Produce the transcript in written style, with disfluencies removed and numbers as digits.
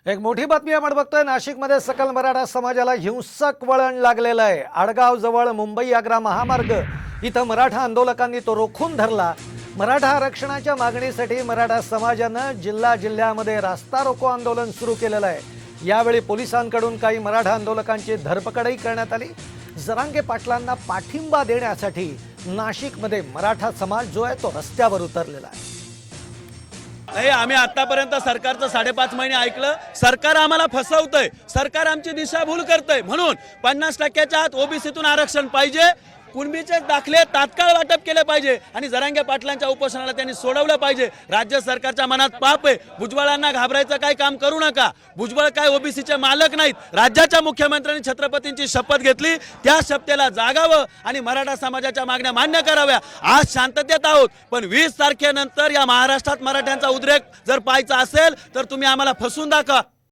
एक मोठी बातमी आपण बघतोय। नाशिकमध्ये सकल मराठा समाजाला हिंसक वळण लागलेलं आहे। आडगाव जवळ मुंबई आग्रा महामार्ग इथं मराठा आंदोलकांनी तो रोखून धरला। मराठा आरक्षणाच्या मागणीसाठी मराठा समाजानं जिल्ह्यामध्ये रास्ता रोको आंदोलन सुरू केलेलं आहे। यावेळी पोलिसांकडून काही मराठा आंदोलकांची धरपकडही करण्यात आली। जरांगे पाटलांना पाठिंबा देण्यासाठी नाशिकमध्ये मराठा समाज जो आहे तो रस्त्यावर उतरलेला आहे। नाही, आम्ही आतापर्यंत सरकारचं 5.5 महिने ऐकलं। सरकार आम्हाला फसवतंय, सरकार आमची दिशाभूल करतंय। म्हणून 50% आत ओबीसीतून आरक्षण पाहिजे, कुणबीचे दाखले तात्काळ वाटप केले पाहिजे आणि जरांगे पाटलांच्या उपोषणाला त्यांनी सोडवलं पाहिजे। राज्य सरकारच्या मनात पाप आहे। भुजबळांना घाबरायचं काही काम करू नका। भुजबळ काय ओबीसीचे मालक नाहीत। राज्याच्या मुख्यमंत्र्यांनी छत्रपतींची शपथ घेतली, त्या शपथेला जागावं आणि मराठा समाजाच्या मागण्या मान्य कराव्या। आज शांततेत आहोत, पण 20 तारखेनंतर या महाराष्ट्रात मराठ्यांचा उद्रेक जर पाहायचा असेल तर तुम्ही आम्हाला फसवून दाखवा।